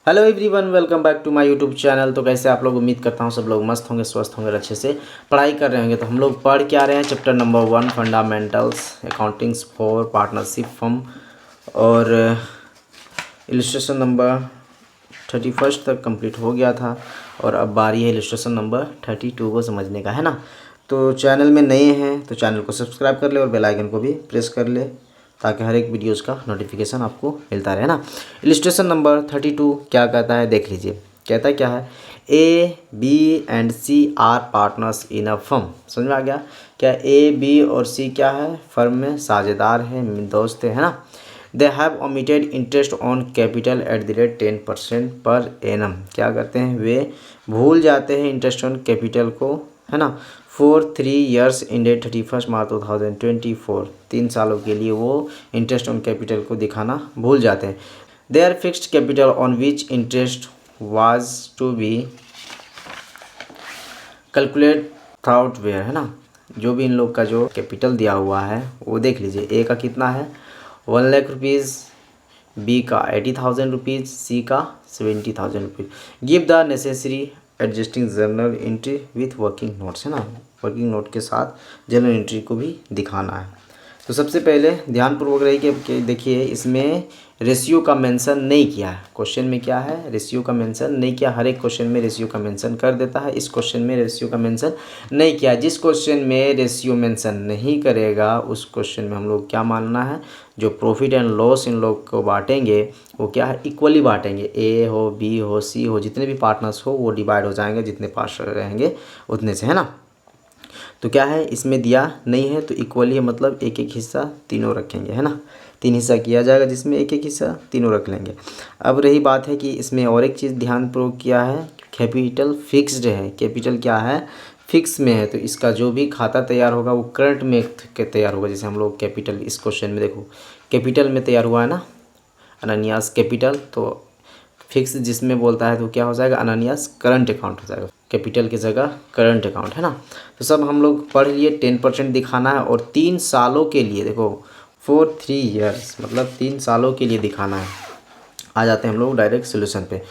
Hello everyone, welcome back to my YouTube channel. तो कैसे आप लोग, उम्मीद करता हूँ सब लोग मस्त होंगे, स्वस्थ होंगे, अच्छे से पढ़ाई कर रहे होंगे। तो हम लोग पढ़ के आ रहे हैं chapter number 1 fundamentals accountings for partnership firm, और इलस्ट्रेशन नंबर 31 तक कंप्लीट हो गया था। और अब बारी है इलस्ट्रेशन नंबर 32 को समझने का, है ना। तो चैनल में नए हैं तो चैनल को सब्सक्राइब कर ले और बेल आइकन को भी प्रेस कर ले, ताकि हर एक वीडियोस का नोटिफिकेशन आपको मिलता रहे ना। इलस्ट्रेशन नंबर 32 क्या कहता है देख लीजिए। कहता है क्या है, A B and C are partners in a firm. समझ में आ गया क्या? ए बी और सी क्या है, फर्म में साझेदार है, दोस्त है ना। They have omitted interest on capital at the rate 10% per annum. क्या करते हैं, वे भूल जाते हैं इंटरेस्ट ऑन कैपिटल को, है ना, फॉर 3 ईयर्स इंडेड 31 मार्च 2024। 3 सालों के लिए वो इंटरेस्ट ऑन कैपिटल को दिखाना भूल जाते हैं। They are fixed capital on which interest was to be calculated throughout where, है ना। जो भी इन लोग का जो कैपिटल दिया हुआ है वो देख लीजिए। ए का कितना है 1 लाख रुपीज़, बी का 80,000 रुपीज़, सी का 70,000 rupees. Give the necessary adjusting journal entry with working notes, है ना। वर्किंग नोट के साथ जर्नल एंट्री को भी दिखाना है। तो सबसे पहले ध्यानपूर्वक रही कि देखिए इसमें रेशियो का मेंशन नहीं किया है। क्वेश्चन में क्या है, रेशियो का मेंशन नहीं किया। हर एक क्वेश्चन में रेशियो का मेंशन कर देता है, इस क्वेश्चन में रेशियो का मेंशन नहीं किया। जिस क्वेश्चन में रेशियो मेंशन नहीं करेगा उस क्वेश्चन में हम लोग क्या मानना है, जो प्रॉफिट एंड लॉस इन लोग को बांटेंगे वो क्या है, इक्वली बांटेंगे। ए हो, बी हो, सी हो, जितने भी पार्टनर्स हो वो डिवाइड हो जाएंगे, जितने पार्ट्स रहेंगे उतने से, है ना। तो क्या है, इसमें दिया नहीं है तो इक्वली है, मतलब एक एक हिस्सा तीनों रखेंगे, है ना। 3 हिस्सा किया जाएगा जिसमें एक एक हिस्सा तीनों रख लेंगे। अब रही बात है कि इसमें और एक चीज़ ध्यानपूर्वक किया है, कैपिटल फिक्स्ड है। कैपिटल क्या है, फिक्स में है। तो इसका जो भी खाता तैयार होगा वो करंट में तैयार होगा। जैसे हम लोग कैपिटल इस क्वेश्चन में देखो कैपिटल में तैयार हुआ है ना, अनन्यास कैपिटल। तो फिक्स जिसमें बोलता है तो क्या हो जाएगा, अनन्यास करंट अकाउंट हो जाएगा। कैपिटल की जगह करंट अकाउंट, है ना। तो सब हम लोग पढ़ लिए। 10% दिखाना है और 3 सालों के लिए, देखो फॉर 3 ईयर्स मतलब 3 सालों के लिए दिखाना है। आ जाते हैं हम लोग डायरेक्ट सोल्यूशन पे।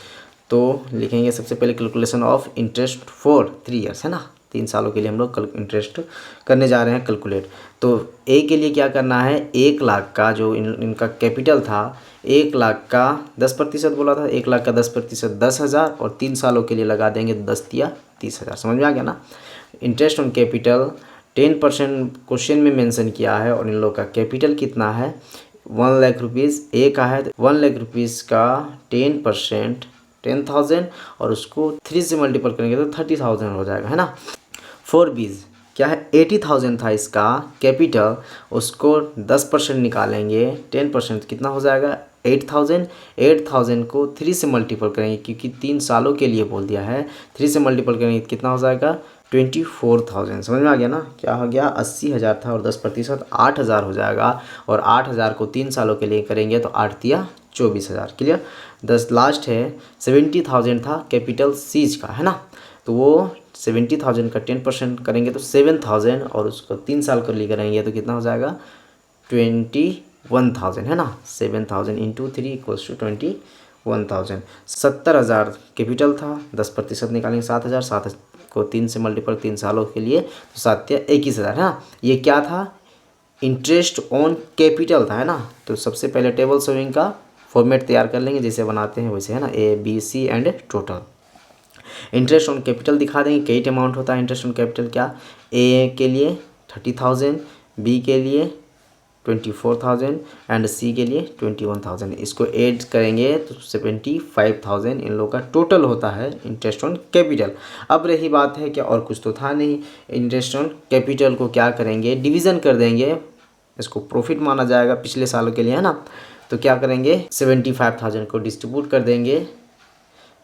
तो लिखेंगे सबसे पहले calculation of interest for 3 years, है ना। 3 सालों के लिए हम लोग इंटरेस्ट करने जा रहे हैं कैलकुलेट। तो ए के लिए क्या करना है, 1 लाख का जो इनका कैपिटल था, 1 लाख का 10% बोला था, 1 लाख का 10% 10,000 और 3 सालों के लिए लगा देंगे 10 या 30,000। समझ में आ गया ना। इंटरेस्ट ऑन कैपिटल 10% क्वेश्चन में मेंशन किया है और इन लोग का कैपिटल कितना है 1 लाख रुपीज़। ए का है 1 लाख रुपीज़ का 10% 10,000 और उसको 3 से मल्टीपल करेंगे तो 30,000 हो जाएगा, है ना। 4 बीज क्या है, 80,000 था इसका कैपिटल, उसको 10% निकालेंगे 10% कितना हो जाएगा 8,000। 8,000 को 3 से मल्टीपल करेंगे क्योंकि 3 सालों के लिए बोल दिया है। 3 से मल्टीपल करेंगे कितना हो जाएगा 24,000। समझ में आ गया ना। क्या हो गया, 80,000 था और 10% 8,000 हो जाएगा। और 8,000 को 3 सालों के लिए करेंगे तो 8 तिया 24,000। क्लियर। 10 लास्ट है 70,000 था कैपिटल सीज का, है ना। तो वो 70,000 का 10% करेंगे तो 7,000 और उसको 3 साल के लिए करेंगे तो कितना हो जाएगा 21,000, है ना। 7,000 इंटू 3 इक्वल्स टू 21,000। 70,000 कैपिटल था, 10% निकालेंगे 7,000, 7 को 3 से मल्टीपल 3 सालों के लिए तो 7 या 21,000, है ना। ये क्या था, इंटरेस्ट ऑन कैपिटल था, है ना। तो सबसे पहले टेबल शोइंग का फॉर्मेट तैयार कर लेंगे जैसे बनाते हैं वैसे, है ना। A B C and total. Interest on capital दिखा देंगे, कई अमाउंट होता है इंटरेस्ट ऑन कैपिटल। क्या, ए के लिए 30,000, बी के लिए 24,000 एंड सी के लिए 21,000। इसको ऐड करेंगे तो 75,000 इन लोगों का टोटल होता है इंटरेस्ट ऑन कैपिटल। अब रही बात है कि और कुछ तो था नहीं, इंटरेस्ट ऑन कैपिटल को क्या करेंगे, डिवीज़न कर देंगे। इसको प्रॉफिट माना जाएगा पिछले सालों के लिए, है ना। तो क्या करेंगे 75,000 को डिस्ट्रीब्यूट कर देंगे।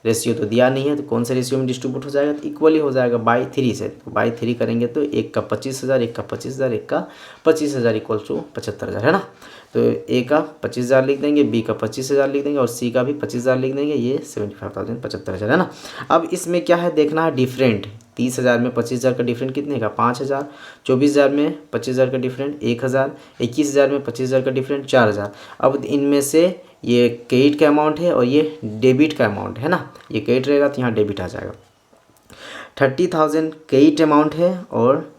रेशियो तो दिया नहीं है तो कौन से रेशियो में डिस्ट्रीब्यूट हो जाएगा, तो इक्वली हो जाएगा बाई 3 से। तो बाई 3 करेंगे तो एक का 25,000, एक का 25,000, एक का 25,000 इक्वल टू 75,000, है ना। तो ए का 25,000 लिख देंगे, बी का 25,000 लिख देंगे और सी का भी 25,000 लिख देंगे। ये 75,000 75,000, है ना। अब इसमें क्या है देखना है डिफरेंट। 30,000 में 25,000 का डिफरेंट कितने का 5,000। 24,000 में 25,000 का डिफरेंट 1,000। 21,000 में 25,000 का डिफरेंट 4,000। अब इनमें से ये क्रेडिट का अमाउंट है और ये डेबिट का अमाउंट है ना, ये क्रेडिट रहेगा तो यहाँ डेबिट आ जाएगा। 30,000 क्रेडिट अमाउंट है और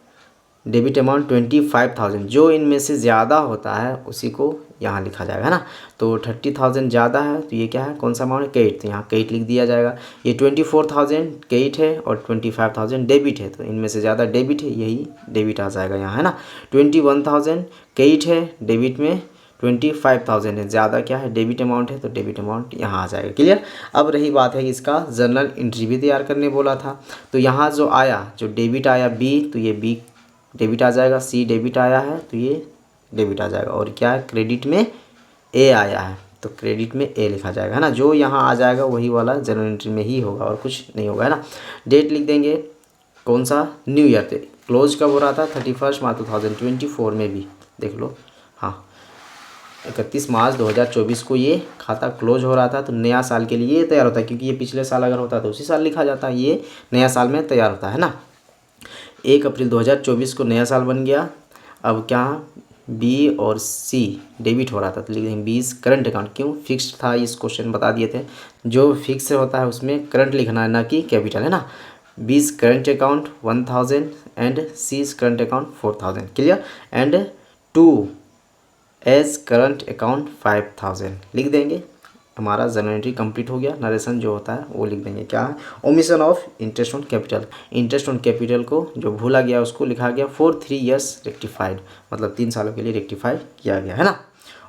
डेबिट अमाउंट 25,000, जो इनमें से ज़्यादा होता है उसी को यहाँ लिखा जाएगा, है ना। तो 30,000 ज़्यादा है तो ये क्या है, कौन सा अमाउंट है, क्रेडिट, तो यहाँ क्रेडिट लिख दिया जाएगा। ये 24,000 क्रेडिट है और 25,000 डेबिट है, तो इनमें से ज़्यादा डेबिट है, यही डेबिट आ जाएगा यहाँ, है ना। 21,000 क्रेडिट है, डेबिट में 25,000 है, ज़्यादा क्या है, डेबिट अमाउंट है, तो डेबिट अमाउंट यहाँ आ जाएगा। क्लियर। अब रही बात है कि इसका जर्नल एंट्री भी तैयार करने बोला था, तो यहाँ जो आया, जो डेबिट आया बी, तो ये बी डेबिट आ जाएगा, सी डेबिट आया है तो ये डेबिट आ जाएगा, और क्या है, क्रेडिट में ए आया है तो क्रेडिट में ए लिखा जाएगा, है ना। जो यहाँ आ जाएगा वही वाला जर्नल एंट्री में ही होगा और कुछ नहीं होगा, है ना। डेट लिख देंगे, कौन सा, न्यू ईयर थे, क्लोज कब हो रहा था, 31 मार्च 2024 में भी देख लो, हाँ 31 मार्च 2024 को ये खाता क्लोज हो रहा था, तो नया साल के लिए ये तैयार होता है, क्योंकि ये पिछले साल अगर होता तो उसी साल लिखा जाता, ये नया साल में तैयार होता है ना। 1 अप्रैल 2024 को नया साल बन गया। अब क्या, बी और सी डेबिट हो रहा था तो लिख देंगे 20 करंट अकाउंट, क्यों, फिक्स्ड था, इस क्वेश्चन बता दिए थे, जो फिक्स होता है उसमें करंट लिखना है ना कि कैपिटल, है ना। 20 current account 1000 and C current account 4000, clear. And 2 as current account 5000 लिख देंगे, हमारा जर्नल एंट्री कंप्लीट हो गया। नरेशन जो होता है वो लिख देंगे, क्या है, omission of interest on capital, interest on capital को जो भूला गया उसको लिखा गया फॉर 3 years रेक्टिफाइड, मतलब 3 सालों के लिए रेक्टिफाई किया गया, है ना।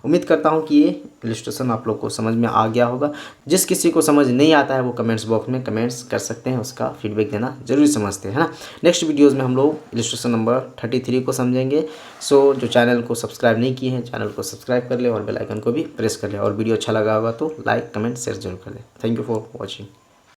उम्मीद करता हूँ कि ये इलस्ट्रेशन आप लोग को समझ में आ गया होगा। जिस किसी को समझ नहीं आता है वो कमेंट्स बॉक्स में कमेंट्स कर सकते हैं, उसका फीडबैक देना जरूरी समझते हैं, है ना। नेक्स्ट वीडियोज़ में हम लोग इलस्ट्रेशन नंबर 33 को समझेंगे। सो जो चैनल को सब्सक्राइब नहीं किए हैं, चैनल को सब्सक्राइब कर ले और बेल आइकन को भी प्रेस कर ले, और वीडियो अच्छा लगा होगा तो लाइक कमेंट शेयर जरूर कर ले। Thank you for watching.